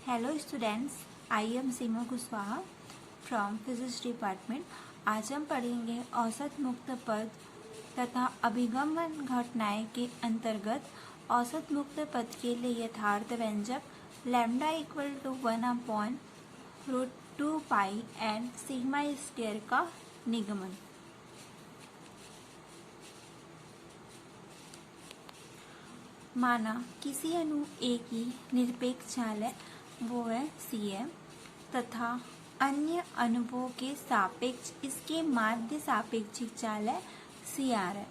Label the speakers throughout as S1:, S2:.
S1: Hello students, I am Seema Kushwaha from physics department. आज हम पढ़ेंगे औसत मुक्त पद तथा अभिगमन घटनाएं के अंतर्गत औसत मुक्त पद के लिए यथार्थ व्यंजक lambda equal to 1/√2 pi and sigma square का निगमन। माना किसी अणु ए की निरपेक्ष चाल है, वो है Cm, तथा अन्य अणुओं के सापेक्ष इसके माध्य सापेक्षिक चाल है Cr है।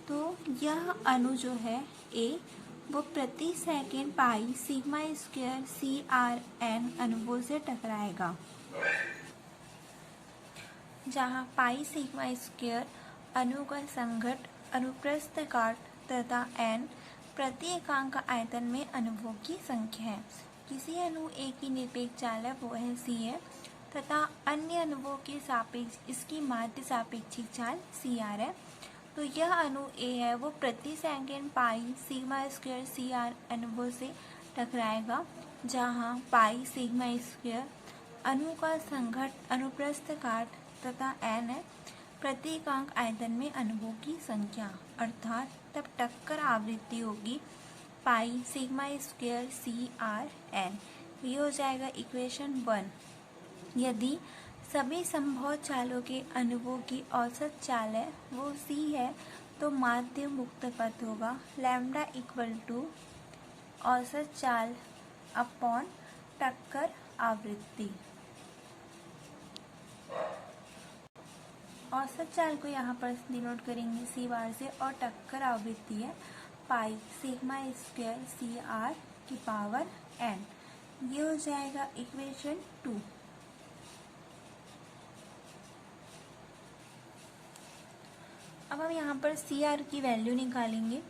S1: तो यह अणु जो है A वो प्रति सेकंड पाई सिग्मा स्क्वायर Crn अणुओं से टकराएगा, जहाँ पाई सिग्मा स्क्वायर अणु का संघट्ट अनुप्रस्थ काट तथा n प्रति एकांक आयतन में अणुओं की संख्या है। किसी अणु A की निरपेक्ष चाल है, वो है Cm, तथा अन्य अणुओं के सापेक्ष इसकी माध्य सापेक्षिक चाल Cr है। तो यह अणु A है वो प्रति सेकंड पाई सिग्मा स्क्वायर Cr अणुओं से टकराएगा, जहाँ पाई सिग्मा स्क्वायर अणु का संघट्ट अनुप्रस्थ काट तथा n है प्रति एकांक आयतन में अणुओं की संख्या, अर्थात तब टक्कर आवृत्ति होगी पाई सिग्मा स्क्वायर Crn। ये हो जाएगा इक्वेशन 1। यदि सभी संभव चालों के अणुओं की औसत चाल है वो C है, तो माध्य मुक्त पथ होगा लैम्डा इक्वल टू औसत चाल अपॉन टक्कर आवृत्ति। औसत चाल को यहाँ पर डिनोट करेंगे C बार से, और टक्कर आवृत्ति है पाई सिग्मा स्क्वायर Cr की पावर n। ये हो जाएगा इक्वेशन 2। अब हम यहाँ पर Cr की वैल्यू निकालेंगे।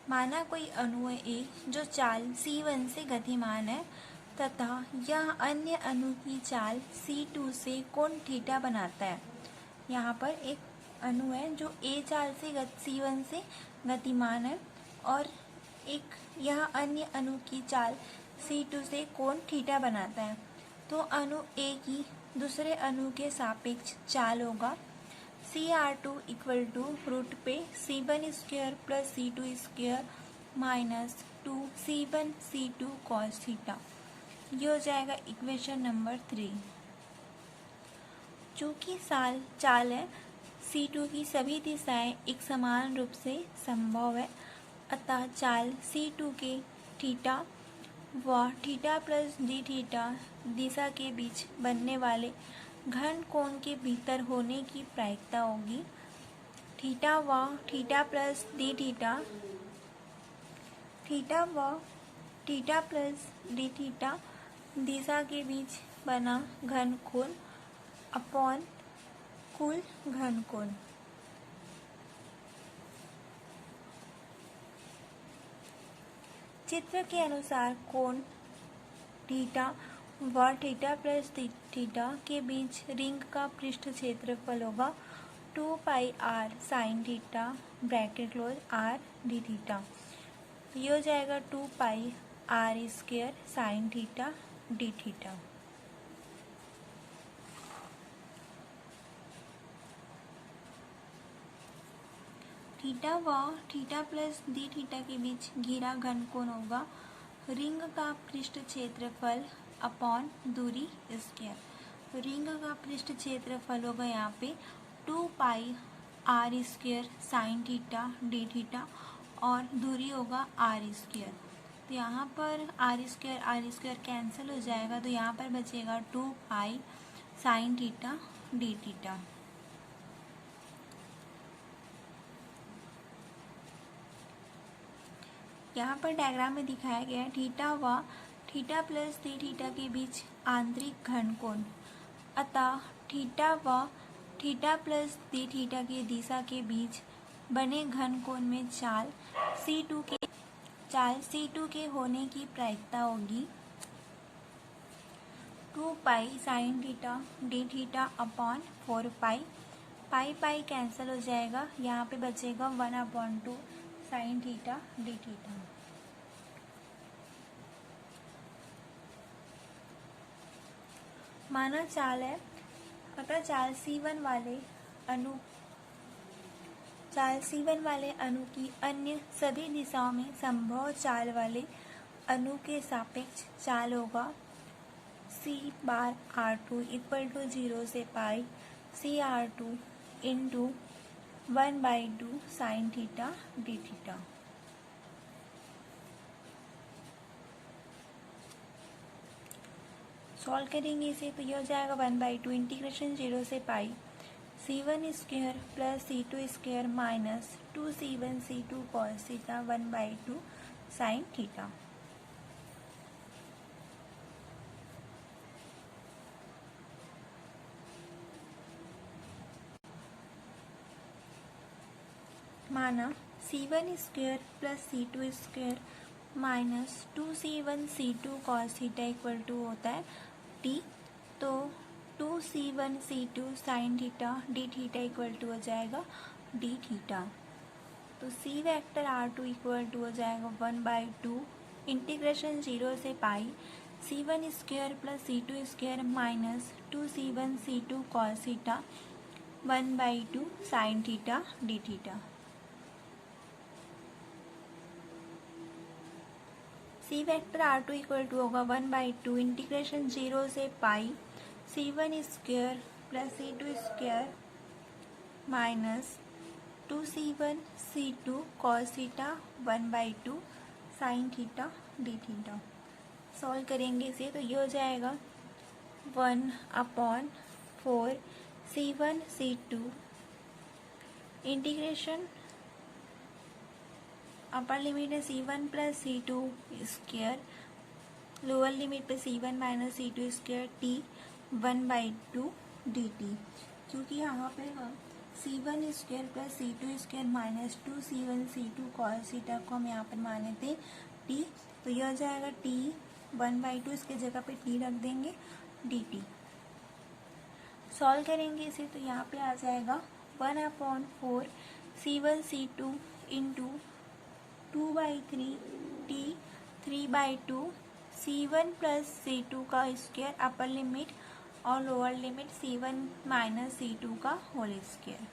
S1: माना कोई अणु है A जो चाल C1 से गतिमान है तथा यह अन्य अणु की चाल C2 से कोण थीटा बनाता है। यहाँ पर एक अणु है जो A चाल से C1 से गतिमान है और एक यह अन्य अणु की चाल C2 से कोण थीटा बनाता है। तो अणु A की दूसरे अणु के सापेक्ष चाल होगा Cr2 इक्वल टू रूट पे C1 square plus C2 square minus 2C1 C2 cos theta. ये हो जाएगा इक्वेशन नंबर 3। चूँकि चाल है C2 की सभी दिशाएं एक समान रूप से संभव है, अतः चाल C2 के थीटा व थीटा प्लस डी थीटा दिशा के बीच बनने वाले घन कोण के भीतर होने की प्रायिकता होगी। थीटा व थीटा प्लस डी थीटा दिशा के बीच बना घन कोण अपॉन कुल घन कोण। चित्र के अनुसार कोण थीटा व थीटा प्लस थीटा के बीच रिंग का पृष्ठ क्षेत्रफल होगा 2 पाई r sine theta bracket close r D theta. ये हो जाएगा 2 पाई r square sine theta d theta. Theta व थीटा प्लस डी थीटा के बीच घिरा घन कोण होगा रिंग का पृष्ठ क्षेत्रफल अपॉन दूरी स्क्वायर। रिंग का पृष्ठ क्षेत्रफल होगा यहाँ पे 2 पाई r square sine theta d theta और दूरी होगा r स्क्वायर। तो यहाँ पर r स्क्वायर कैंसिल हो जाएगा, तो यहाँ पर बचेगा 2 pi sine theta d theta. यहाँ पर डायग्राम में दिखाया गया है थीटा व थीटा प्लस डी थीटा के बीच आंतरिक घन कोण, अतः थीटा व थीटा प्लस डी थीटा की दिशा के बीच बने घन कोण में चाल C2 के होने की प्रायिकता होगी 2 pi sine theta d theta upon 4 पाई। पाई कैंसिल हो जाएगा, यहाँ पे बचेगा 1/2 साइन थीटा डी थीटा। माना चाल है अतः चाल C1 वाले अणु की अन्य सभी दिशाओं में संभव चाल वाले अणु के सापेक्ष चाल होगा C bar R2 equal to 0 से पाई CR2 into 1/2 sine theta d theta. Solve करेंगे इसे तो ये हो जाएगा 1/2 इंटीग्रेशन 0 से pi C1 square plus C2 square minus 2C1 C2 cos theta 1/2 sine theta. माना C1 square plus C2 square minus 2C1 C2 cos theta equal to होता है T, तो 2C1 C2 sine theta d theta equal to हो जाएगा d theta. तो C vector R2 equal to हो जाएगा 1/2 integration 0 से pi C1 square plus C2 square minus 2C1 C2 cos theta 1/2 sine theta d theta. C vector R2 equal to होगा 1/2 integration 0 से pi C1 square plus C2 square minus 2C1 C2 cos theta 1/2 sine theta d theta. Solve करेंगे इसे तो ये हो जाएगा 1/4 C1 C2 integration upper limit है C1 plus C2 square, lower limit पे C1 minus C2 square T 1/2 dt। क्योंकि यहाँ पे हम C1 square plus C2 square minus 2C1 C2 cos theta को हम यहाँ पर माने थे T, तो यह हो जाएगा T 1/2, इसके जगह पे T रख देंगे dt। सॉल्व करेंगे इसे तो यहाँ पे आ जाएगा 1/4 C1 C2 into 2/3 T 3/2 C1 plus C2 का स्क्वायर अपर लिमिट और lower limit C1 minus C2 का होल स्क्वायर।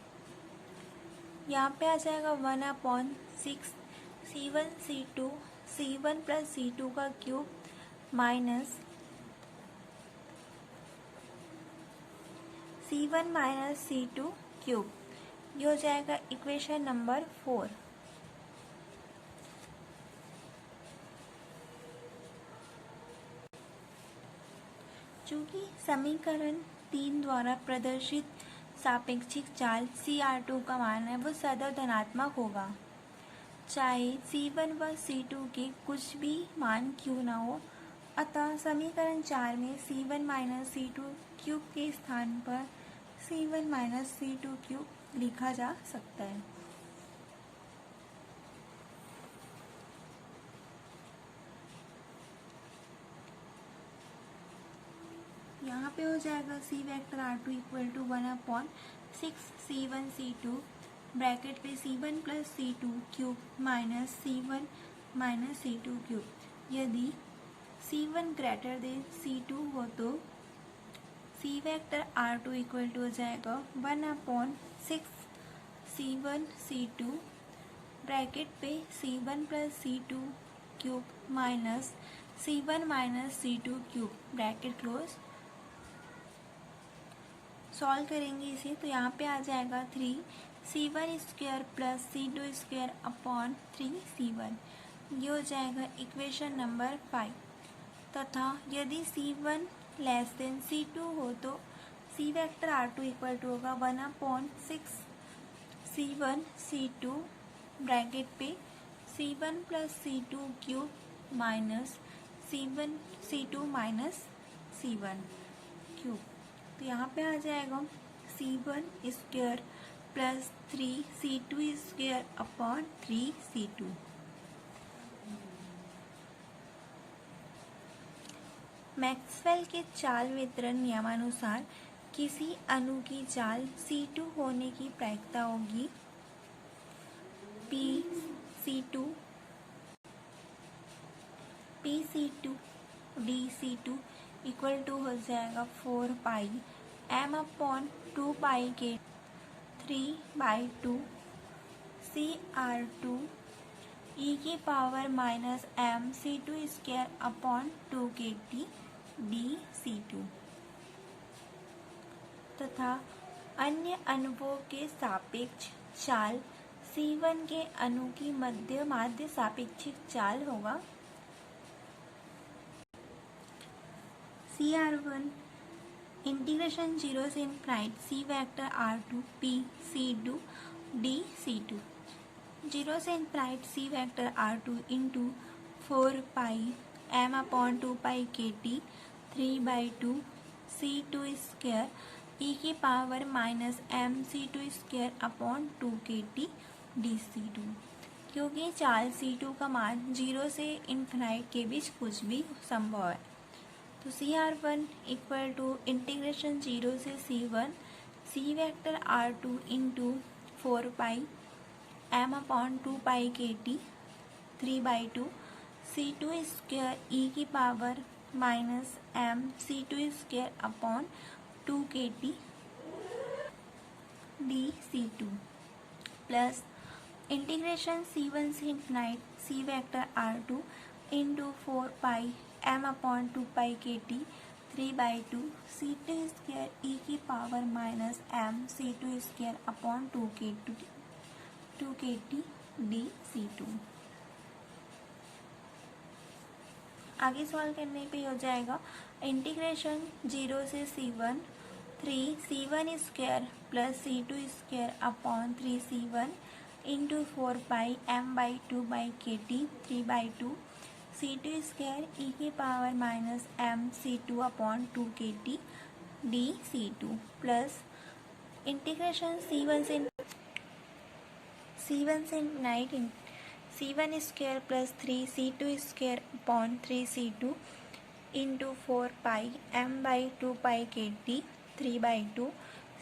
S1: यहाँ पे आ जाएगा 1/6 C1 C2 C1 plus C2 का cube minus C1 minus C2 cube. ये हो जाएगा इक्वेशन नंबर 4। चूंकि समीकरण 3 द्वारा प्रदर्शित सापेक्षिक चाल CR2 का मान है वो सदैव धनात्मक होगा, चाहे C1 व C2 के कुछ भी मान क्यों ना हो। अतः समीकरण 4 में C1 माइनस C2 क्यूब के स्थान पर C1 माइनस C2 क्यूब लिखा जा सकता है। यहाँ पे हो जाएगा C vector R2 equal to 1/6 C1 C2 bracket पे C1 plus C2 cube minus C1 minus C2 cube. यदि C1 ग्रेटर देन C2 हो तो C vector R2 equal to हो जाएगा 1/6 C1 C2 ब्रैकेट पे C1 plus C2 cube minus C1 minus C2 cube bracket close. Solve करेंगे इसे तो यहाँ पे आ जाएगा 3 C1 square plus C2 square upon 3 C1। ये हो जाएगा इक्वेशन नंबर 5। तथा यदि C1 लेस देन C2 हो तो C vector R2 equal to होगा 1/6 C1 C2 ब्रैकेट पे C1 plus C2 cube minus C1 C2 minus C1 cube. तो यहाँ पे आ जाएगा C1 square plus 3 C2 square upon 3 C2। Maxwell के चाल वितरण नियमानुसार किसी अणु की चाल C2 होने की प्रायिकता होगी PC2 DC2 इक्वल टू हो जाएगा 4 पाई m अपॉन 2 पाई के 3/2 CR2 e की power minus m C2 square upon 2KT dC2 तथा अन्य अणुओं के सापेक्ष चाल C1 के अणु की माध्य सापेक्षिक चाल होगा CR1 इंटीग्रेशन 0 से infinite C vector R2 P C2 dC2 0 से infinite C vector R2 into 4 पाई m अपॉन 2 pi KT 3/2 C2 square e की power minus m C2 square upon 2KT dC2 क्योंकि चाल C2 का मान 0 से इनफाइनाइट के बीच कुछ भी संभव है तो CR1 इक्वल टू इंटीग्रेशन 0 से C1 C vector R2 into 4 पाई m अपॉन 2 pi KT 3/2 C2 square e की power minus m C2 square upon 2KT dC2 plus integration C1 से infinite C vector R2 into 4 पाई m अपॉन 2 pi KT 3/2 C2 square e की power minus m C2 square upon 2KT dC2 आगे solve करने पे हो जाएगा integration 0 से C1 3C1 square plus C2 square upon 3C1 into 4 पाई m/2/KT 3/2 C2 square e की power minus m C2 upon 2KT dC2 plus integration C1 से infinite C1 square plus 3C2 square upon 3C2 into 4 pi m/2 3/2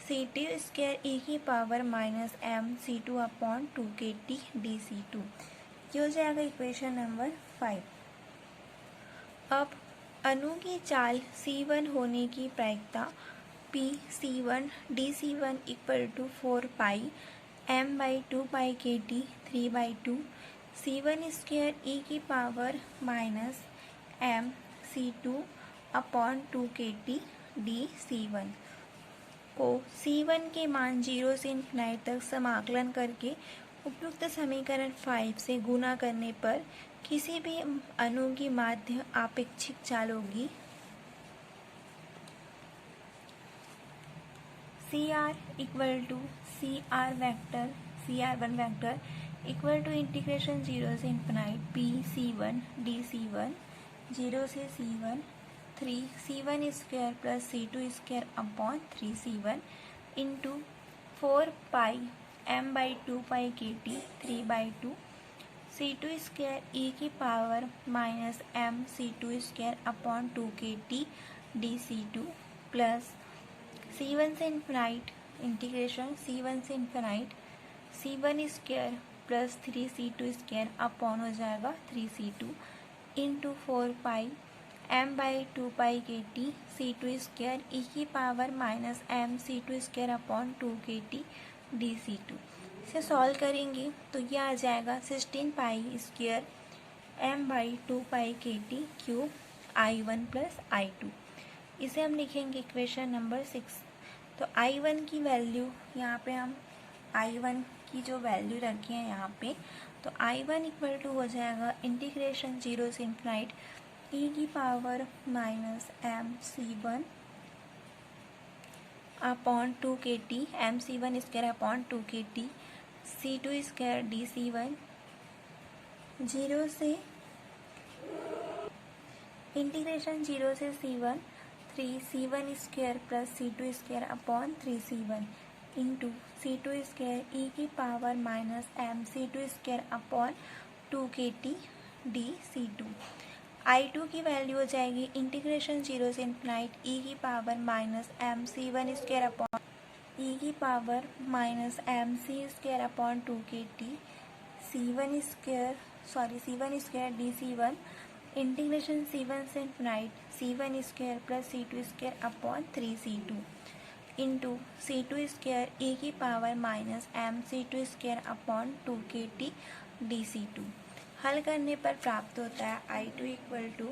S1: C2 square e की power minus m C2 upon 2KT dC2 ये हो जाएगा equation number 5। अब अणु की चाल C1 होने की प्रायिकता P C1 dC1 equal to 4 pi m/2 KT 3/2 C1 स्क्वायर e की power minus m C2 upon 2KT dC1 को C1 के मान 0 से इनफाइनाइट तक समाकलन करके उपयुक्त समीकरण 5 से गुणा करने पर किसी भी अणु की माध्य आपेक्षिक चाल होगी CR equal to CR vector CR1 vector equal to integration 0 से इनफाइनाइट P C1 dC1 0 से C1 3C1 square plus C2 square upon 3C1 into 4 pi m/2 KT 3/2 C2 square e की power minus m C2 square upon 2KT dC2 plus C1 से infinite integration C1 से infinite C1 square plus 3C2 square upon हो जाएगा 3C2 into 4 pi m/2 KT C2 square e की power minus m C2 square upon 2KT dC2 इसे solve करेंगे तो यह आ जाएगा 16 pi square m/2 KT cube I1 plus I2 इसे हम लिखेंगे इक्वेशन नंबर 6। तो I1 की वैल्यू यहाँ पे हम I1 की जो वैल्यू रखी है यहाँ पे तो I1 इक्वल टू हो जाएगा इंटीग्रेशन 0 से इनफाइनाइट e की power minus m C1 upon 2KT m C1 square upon 2KT C2 square dC1 0 से इंटीग्रेशन 0 से C1 3C1 square plus C2 square upon 3C1 into C2 square e की power minus m C2 square upon 2KT dC2 I2 की value हो जाएगी integration 0 से infinite e की power minus m C1 square upon e की power minus m C square upon 2KT C1 square dC1 integration C1 से infinite C1 square plus C2 square upon 3C2 into C2 square e की power minus m C2 square upon 2KT dC2। हल करने पर प्राप्त होता है I2 equal to,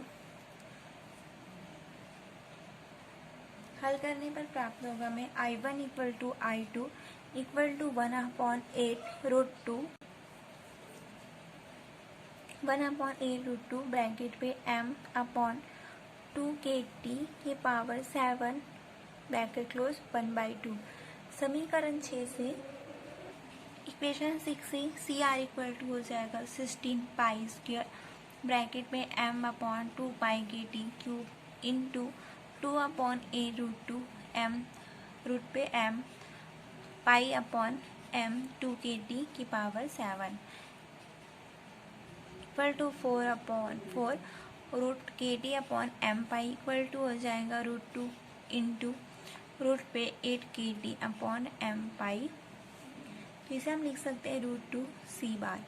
S1: हल करने पर प्राप्त होगा हमें I1 equal to I2 equal to 1/8√2 1/8√2 bracket पे m अपॉन 2KT की पावर 7 ब्रैकेट क्लोज 1/2। समीकरण 6 से इक्वेशन 6 से CR इक्वल टू हो जाएगा 16 पाई स्क्वायर ब्रैकेट में m अपॉन 2 pi KT cube into 2/8√2 m root पे m pi upon m 2KT की power 7 equal to 4/4 root KT upon m pi equal to हो जाएगा √2 इंटू रूट पे 8KT अपॉन m पाई। तो इसे हम लिख सकते हैं √2 C बार,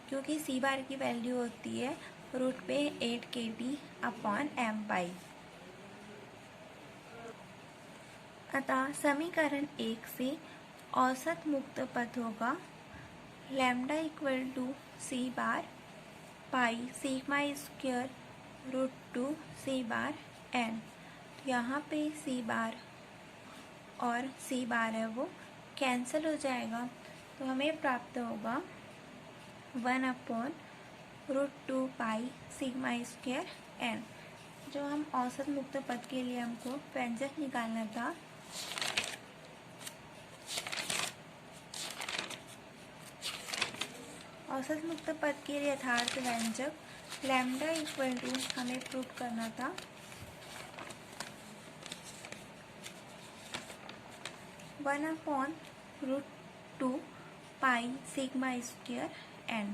S1: क्योंकि C बार की वैल्यू होती है रूट पे 8KT अपॉन m पाई। अतः समीकरण 1 से औसत मुक्त पथ होगा lambda equal to C bar pi sigma square √2 C bar n। यहाँ पे C बार और C बार है वो कैंसिल हो जाएगा, तो हमें प्राप्त होगा 1/√2 पाई सिग्मा स्क्वायर n। जो हम औसत मुक्त पथ के लिए हमको व्यंजक निकालना था, औसत मुक्त पथ के लिए यथार्थ व्यंजक लैम्डा इक्वल टू हमें प्रूव करना था 1/√2 पाई सिग्मा स्क्वायर n।